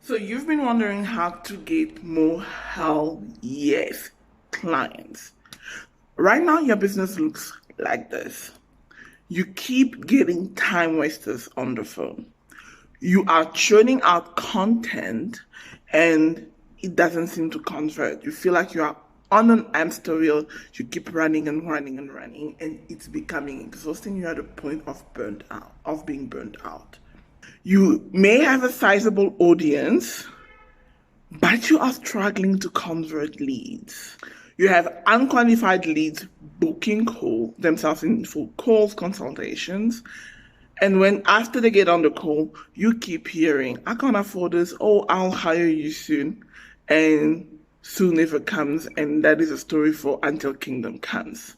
So you've been wondering how to get more hell yes clients. Right now, your business looks like this. You keep getting time wasters on the phone. You are churning out content and it doesn't seem to convert. You feel like you are on an hamster wheel. You keep running and running and running, and it's becoming exhausting. You're at the point of being burnt out. You may have a sizable audience, but you are struggling to convert leads. You have unqualified leads booking themselves in for calls, consultations. And when after they get on the call, you keep hearing, I can't afford this. Oh, I'll hire you soon. And soon never comes. And that is a story for until kingdom comes.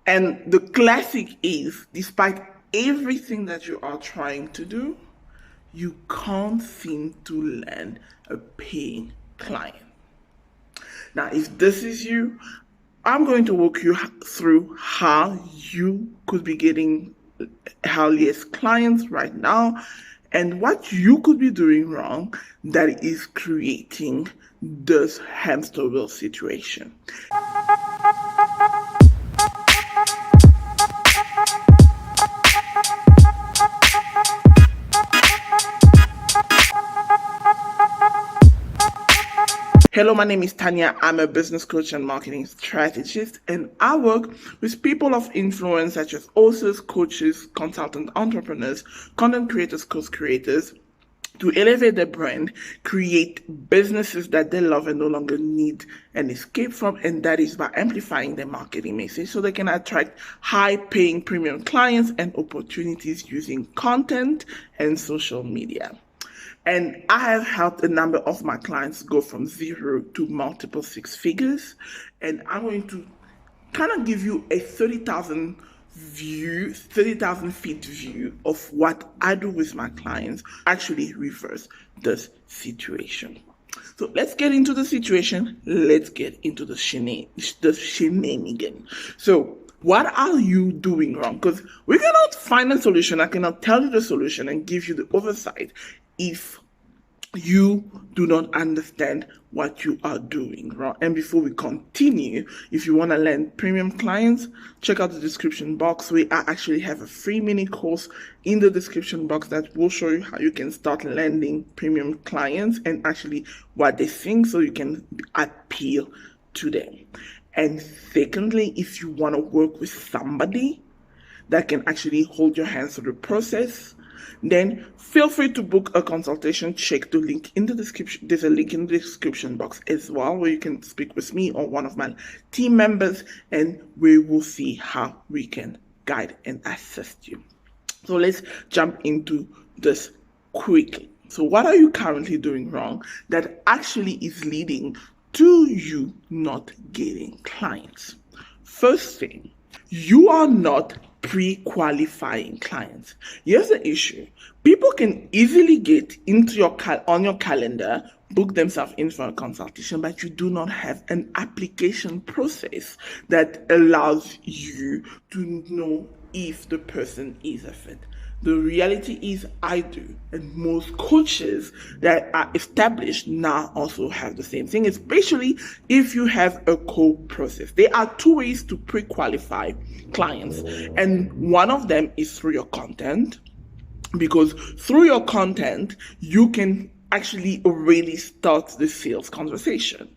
And the classic is, despite everything that you are trying to do, you can't seem to land a paying client. Now, if this is you, I'm going to walk you through how you could be getting hell yes clients right now and what you could be doing wrong that is creating this hamster wheel situation. Hello, my name is Tanya. I'm a business coach and marketing strategist, and I work with people of influence such as authors, coaches, consultant entrepreneurs, content creators, course creators, to elevate their brand, create businesses that they love and no longer need an escape from, and that is by amplifying their marketing message so they can attract high-paying premium clients and opportunities using content and social media. And I have helped a number of my clients go from 0 to multiple six figures. And I'm going to kind of give you a 30,000 feet view of what I do with my clients, actually reverse this situation. So let's get into the situation. Let's get into the shenanigan. So what are you doing wrong? Because we cannot find a solution. I cannot tell you the solution and give you the oversight if you do not understand what you are doing wrong. And before we continue, if you want to land premium clients, check out the description box. We actually have a free mini course in the description box that will show you how you can start landing premium clients and actually what they think so you can appeal to them. And secondly, if you want to work with somebody that can actually hold your hands through the process, then feel free to book a consultation. Check the link in the description. There's a link in the description box as well where you can speak with me or one of my team members, and we will see how we can guide and assist you. So let's jump into this quickly. So what are you currently doing wrong that actually is leading to you not getting clients? First thing, you are not pre-qualifying clients. Here's the issue. People can easily get into on your calendar, book themselves in for a consultation, but you do not have an application process that allows you to know if the person is a fit. The reality is I do, and most coaches that are established now also have the same thing, especially if you have a call process. There are two ways to pre-qualify clients, and one of them is through your content, because through your content, you can actually already start the sales conversation.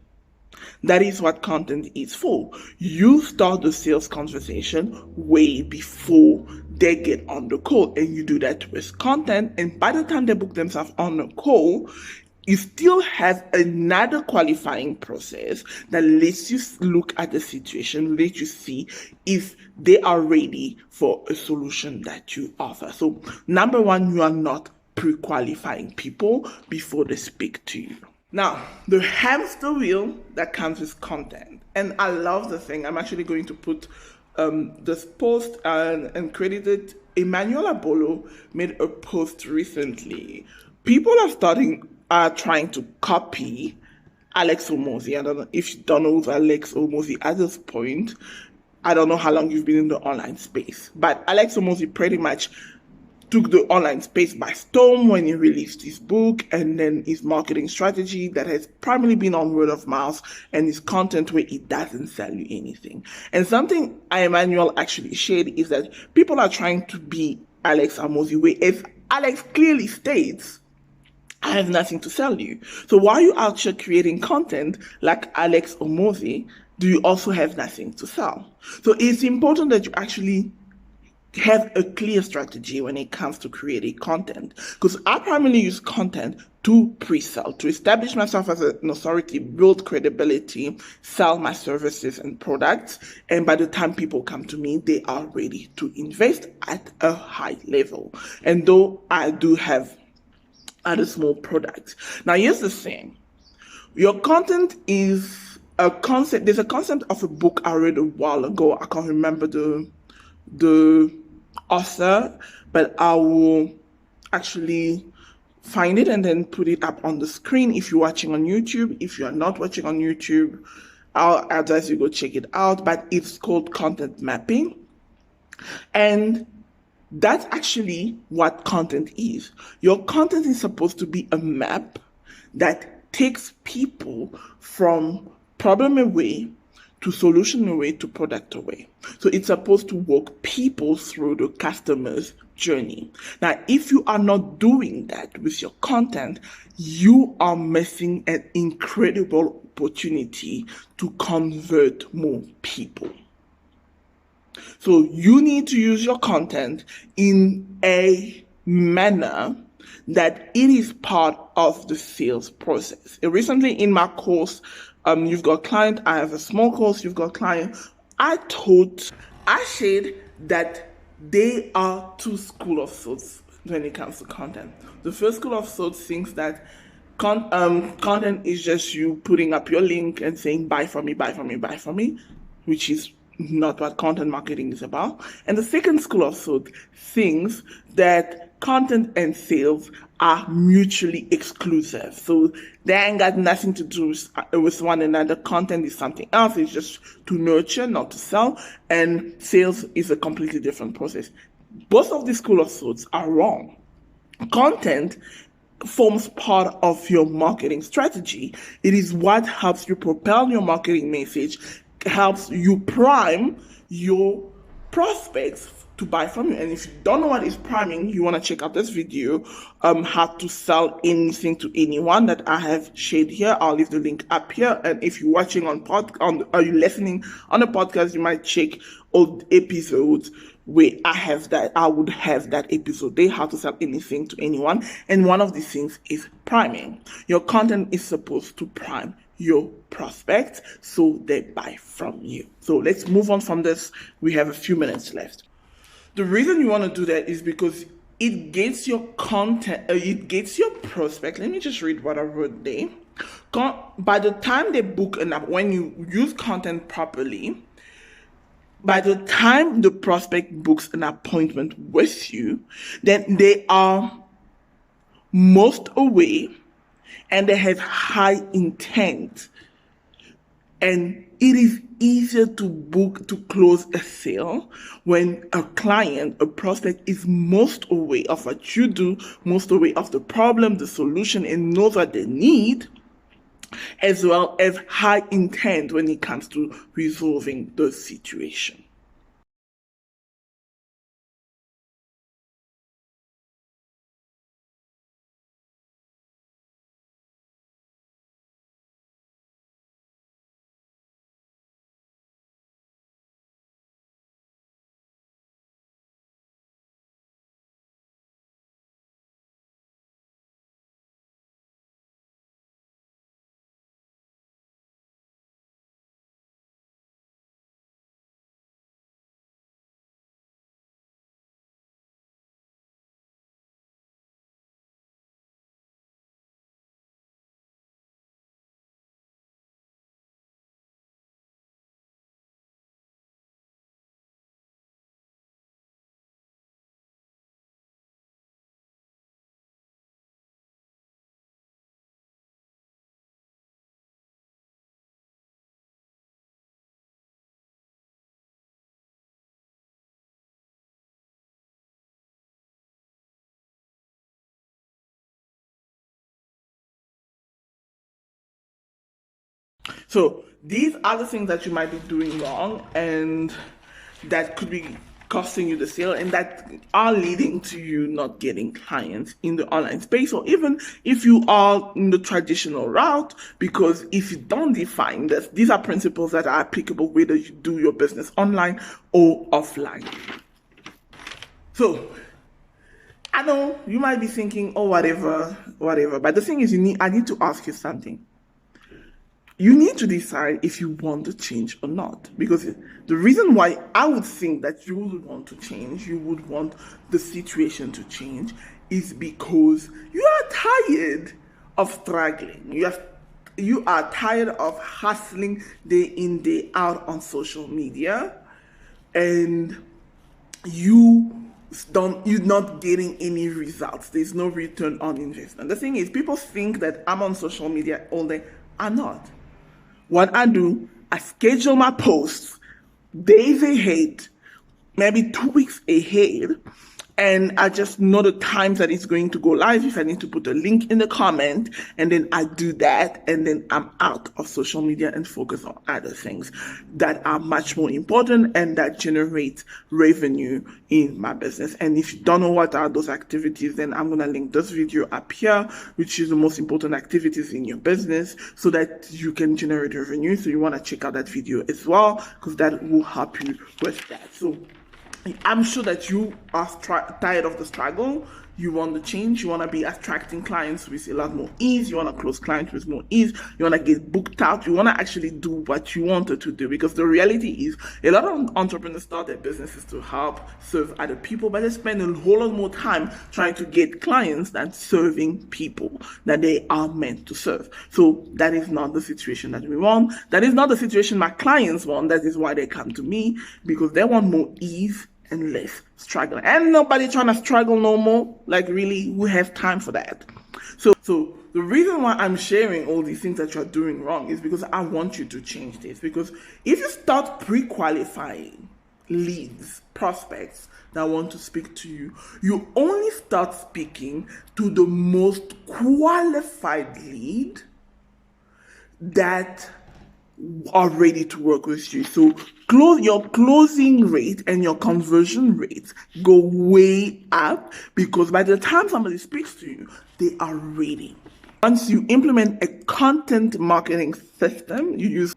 That is what content is for. You start the sales conversation way before they get on the call, and you do that with content. And by the time they book themselves on the call, you still have another qualifying process that lets you look at the situation, lets you see if they are ready for a solution that you offer. So number one, you are not pre-qualifying people before they speak to you. Now, the hamster wheel that comes with content, and I love the thing. I'm actually going to put this post and credited Emmanuel Abolo made a post recently. People are trying to copy Alex Hormozi. I don't know if you don't know who's Alex Hormozi at this point. I don't know how long you've been in the online space, but Alex Hormozi pretty much took the online space by storm when he released his book and then his marketing strategy that has primarily been on word of mouth and his content where it doesn't sell you anything. And something Emmanuel actually shared is that people are trying to be Alex Hormozi, where if Alex clearly states, I have nothing to sell you. So while you're out here creating content like Alex Hormozi, do you also have nothing to sell? So it's important that you actually have a clear strategy when it comes to creating content, because I primarily use content to pre-sell, to establish myself as an authority, build credibility, sell my services and products, and by the time people come to me, they are ready to invest at a high level. And though I do have other small products. Now here's the thing. Your content is a concept. There's a concept of a book I read a while ago. I can't remember the author, but I will actually find it and then put it up on the screen if you're watching on YouTube. If you're not watching on YouTube, I'll advise you go check it out, but it's called content mapping. And that's actually what content is. Your content is supposed to be a map that takes people from problem away to solution away to product away. So it's supposed to walk people through the customer's journey. Now, if you are not doing that with your content, you are missing an incredible opportunity to convert more people. So you need to use your content in a manner that it is part of the sales process. Recently in my course, you've got client, I have a small course, you've got client. I shared that there are two schools of thoughts when it comes to content. The first school of thought thinks that content is just you putting up your link and saying buy from me, buy from me, buy from me, which is not what content marketing is about. And the second school of thought thinks that content and sales are mutually exclusive. So they ain't got nothing to do with one another. Content is something else. It's just to nurture, not to sell. And sales is a completely different process. Both of these school of thoughts are wrong. Content forms part of your marketing strategy. It is what helps you propel your marketing message, helps you prime your prospects to buy from you. And if you don't know what is priming, you want to check out this video, how to sell anything to anyone, that I have shared here. I'll leave the link up here. And if you're watching are you listening on a podcast, you might check old episodes where I would have that episode there, how to sell anything to anyone. And one of these things is priming. Your content is supposed to prime your prospects so they buy from you. So let's move on from this. We have a few minutes left. The reason you want to do that is because it gets your content, it gets your prospect. Let me just read what I wrote there. By the time they book when you use content properly, by the time the prospect books an appointment with you, then they are most aware and they have high intent. And it is easier to close a sale when a client, a prospect is most aware of what you do, most aware of the problem, the solution, and knows what they need, as well as high intent when it comes to resolving the situation. So these are the things that you might be doing wrong and that could be costing you the sale and that are leading to you not getting clients in the online space, or even if you are in the traditional route, because if you don't define this, these are principles that are applicable whether you do your business online or offline. So I know you might be thinking, oh, whatever, but the thing is, I need to ask you something. You need to decide if you want to change or not. Because the reason why I would think that you would want to change, you would want the situation to change, is because you are tired of struggling. You are tired of hustling day in, day out on social media, and you're not getting any results. There's no return on investment. The thing is, people think that I'm on social media all day. I'm not. What I do, I schedule my posts days ahead, maybe 2 weeks ahead, and I just know the times that it's going to go live. If I need to put a link in the comment, and then I do that, and then I'm out of social media and focus on other things that are much more important and that generate revenue in my business. And if you don't know what are those activities, then I'm going to link this video up here, which is the most important activities in your business so that you can generate revenue. So you want to check out that video as well, because that will help you with that. So I'm sure that you are tired of the struggle. You want to change. You want to be attracting clients with a lot more ease. You want to close clients with more ease. You want to get booked out. You want to actually do what you wanted to do. Because the reality is, a lot of entrepreneurs start their businesses to help serve other people, but they spend a whole lot more time trying to get clients than serving people that they are meant to serve. So that is not the situation that we want. That is not the situation my clients want. That is why they come to me, because they want more ease and less struggle. And nobody trying to struggle no more. Like, really, who have time for that? So the reason why I'm sharing all these things that you're doing wrong is because I want you to change this. Because if you start pre-qualifying leads, prospects that want to speak to you, you only start speaking to the most qualified lead that are ready to work with you. So your closing rate and your conversion rates go way up, because by the time somebody speaks to you, they are ready. Once you implement a content marketing system, you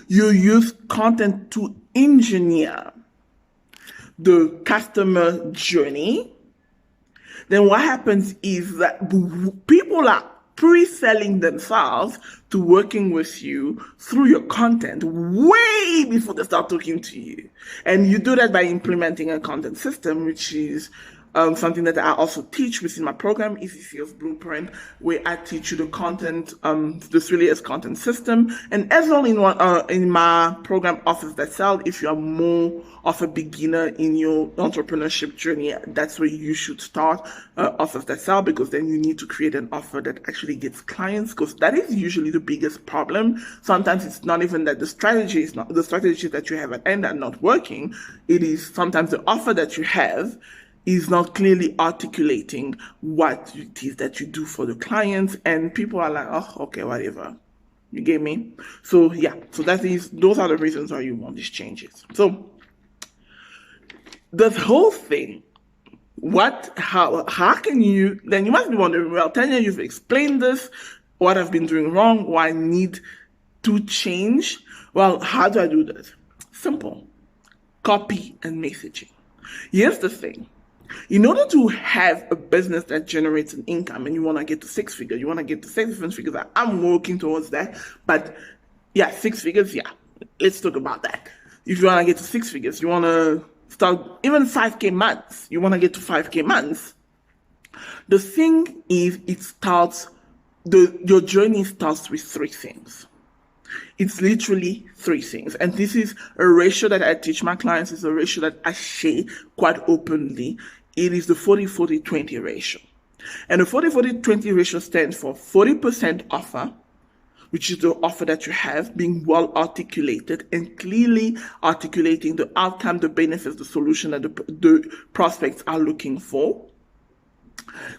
use content to engineer the customer journey, then what happens is that people are pre-selling themselves to working with you through your content way before they start talking to you. And you do that by implementing a content system, which is something that I also teach within my program, Easy Sales Blueprint, where I teach you the content, this really is content system. And as well in my program, Offers That Sell, if you are more of a beginner in your entrepreneurship journey, that's where you should start, Offers That Sell, because then you need to create an offer that actually gets clients, because that is usually the biggest problem. Sometimes it's not even that the strategies that you have at end are not working. It is sometimes the offer that you have is not clearly articulating what it is that you do for the clients, and people are like, oh, okay, whatever. You get me? So yeah, those are the reasons why you want these changes. So the whole thing, how can you, then you must be wondering, well, Tanya, you've explained this, what I've been doing wrong, why I need to change. Well, how do I do this? Simple. Copy and messaging. Here's the thing. In order to have a business that generates an income, and you want to get to 6 figures, you want to get to 7 figures, I'm working towards that. But yeah, 6 figures, yeah, let's talk about that. If you want to get to 6 figures, you want to start even 5K months, you want to get to 5K months. The thing is, your journey starts with 3 things. It's literally 3 things. And this is a ratio that I teach my clients. It's a ratio that I share quite openly. It is the 40-40-20 ratio. And the 40-40-20 ratio stands for 40% offer, which is the offer that you have, being well articulated and clearly articulating the outcome, the benefits, the solution that the prospects are looking for.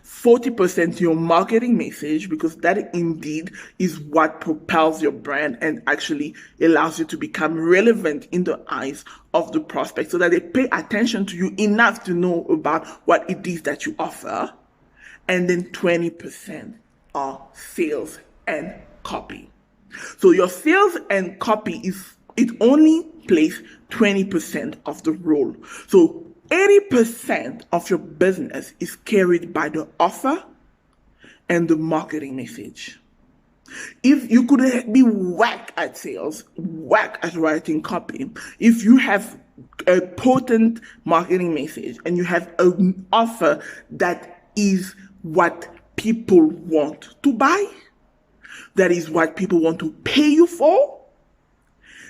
40% your marketing message, because that indeed is what propels your brand and actually allows you to become relevant in the eyes of the prospect so that they pay attention to you enough to know about what it is that you offer. And then 20% are sales and copy. So your sales and copy it only plays 20% of the role. So 80% of your business is carried by the offer and the marketing message. If you could be whack at sales, whack at writing copy, if you have a potent marketing message and you have an offer that is what people want to buy, that is what people want to pay you for,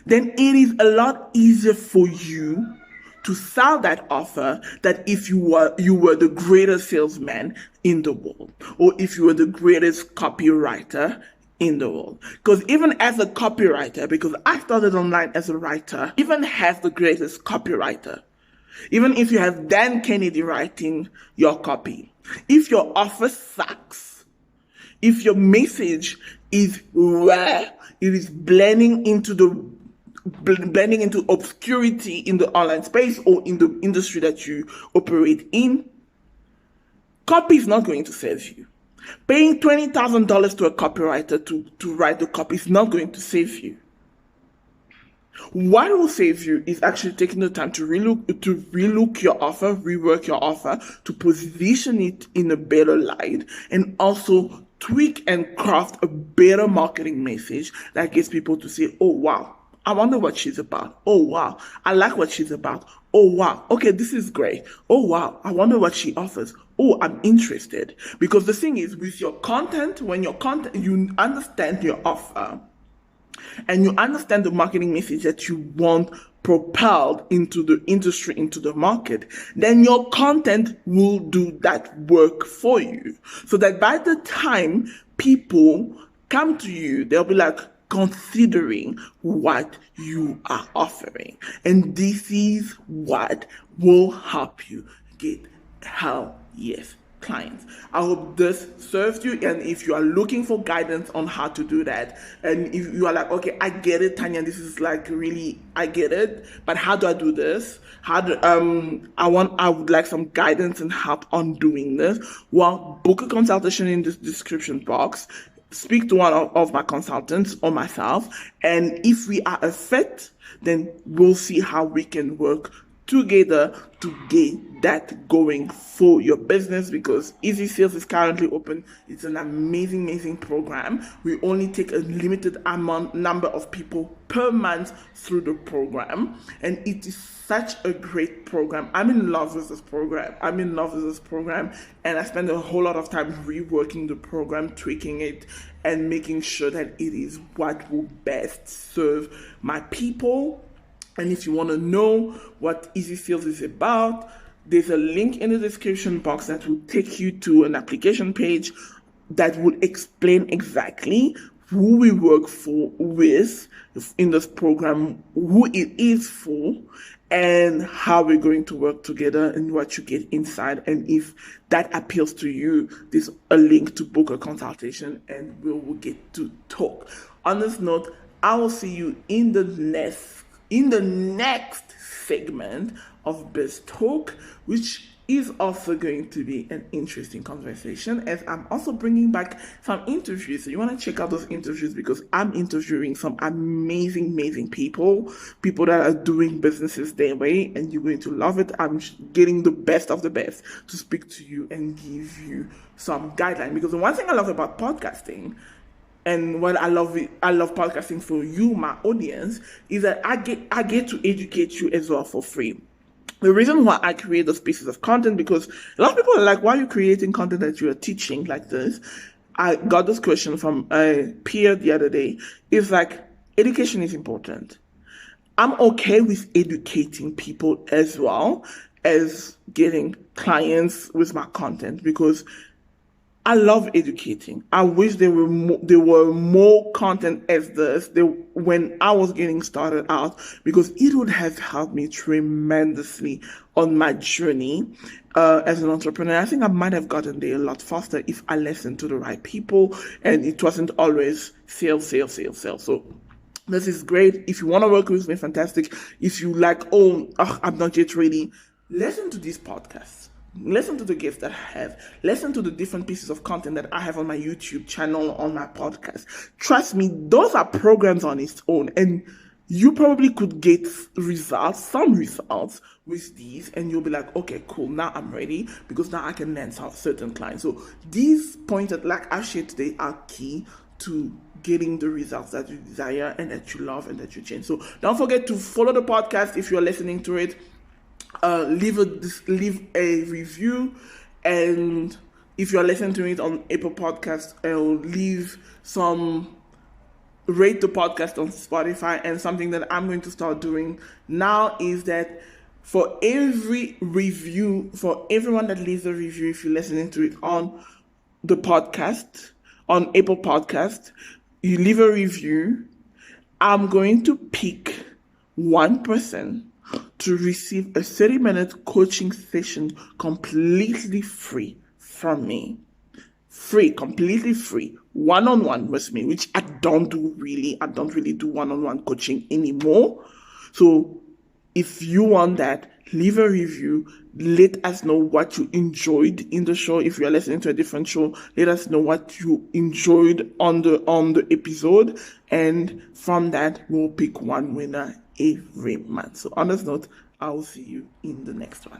then it is a lot easier for you to sell that offer than if you were the greatest salesman in the world, or if you were the greatest copywriter in the world. Because even as a copywriter, because I started online as a writer, even as the greatest copywriter, even if you have Dan Kennedy writing your copy, if your offer sucks, if your message is rare, it is blending into obscurity in the online space or in the industry that you operate in, copy is not going to save you. Paying $20,000 to a copywriter to write the copy is not going to save you. What will save you is actually taking the time to relook your offer, rework your offer, to position it in a better light, and also tweak and craft a better marketing message that gets people to say, oh wow, I wonder what she's about. Oh wow, I like what she's about. Oh wow, okay, this is great. Oh wow, I wonder what she offers. Oh, I'm interested. Because the thing is, with your content, when your content, you understand your offer and you understand the marketing message that you want propelled into the industry, into the market, then your content will do that work for you. So that by the time people come to you, they'll be like considering what you are offering. And this is what will help you get hell yes clients. I hope this serves you, and if you are looking for guidance on how to do that, and if you are like, okay, I get it, Tanya, this is like really, I get it, but how do I do this? I would like some guidance and help on doing this. Well, book a consultation in the description box. Speak to one of my consultants or myself, and if we are a fit, then we'll see how we can work together to get that going for your business, because Easy Sales is currently open. It's an amazing program. We only take a limited number of people per month through the program, and it is such a great program. I'm in love with this program. And I spend a whole lot of time reworking the program, tweaking it, and making sure that it is what will best serve my people. And if you want to know what Easy Sales is about, there's a link in the description box that will take you to an application page that will explain exactly who we work with in this program, who it is for, and how we're going to work together and what you get inside. And if that appeals to you, there's a link to book a consultation and we will get to talk. On this note, I will see you in the next segment of Biz Talk, which is also going to be an interesting conversation, as I'm also bringing back some interviews. So you want to check out those interviews, because I'm interviewing some amazing people that are doing businesses their way, and you're going to love it. I'm getting the best of the best to speak to you and give you some guidelines, because the one thing I love about podcasting, and what I love podcasting for you, my audience, is that I get to educate you as well for free. The reason why I create those pieces of content, because a lot of people are like, why are you creating content that you are teaching like this? I got this question from a peer the other day. It's like, education is important. I'm okay with educating people as well as getting clients with my content, because I love educating. I wish there were more content as this when I was getting started out, because it would have helped me tremendously on my journey as an entrepreneur. I think I might have gotten there a lot faster if I listened to the right people and it wasn't always sales. So this is great. If you want to work with me, fantastic. If you like, I'm not yet ready, listen to these podcasts. Listen to the gifts that I have. Listen to the different pieces of content that I have on my YouTube channel, on my podcast. Trust me, those are programs on its own. And you probably could get some results with these. And you'll be like, okay, cool. Now I'm ready, because now I can land certain clients. So these points that, like I shared today, are key to getting the results that you desire and that you love and that you change. So don't forget to follow the podcast if you're listening to it. Leave a review, and if you're listening to it on Apple Podcast, rate the podcast on Spotify. And something that I'm going to start doing now is that for every review, for everyone that leaves a review, if you're listening to it on the podcast, on Apple Podcast, you leave a review, I'm going to pick one person to receive a 30-minute coaching session completely free from me. Completely free, one-on-one with me, which I don't really do one-on-one coaching anymore. So if you want that, leave a review. Let us know what you enjoyed in the show. If you are listening to a different show, let us know what you enjoyed on the episode. And from that, we'll pick one winner every month. So on this note, I will see you in the next one.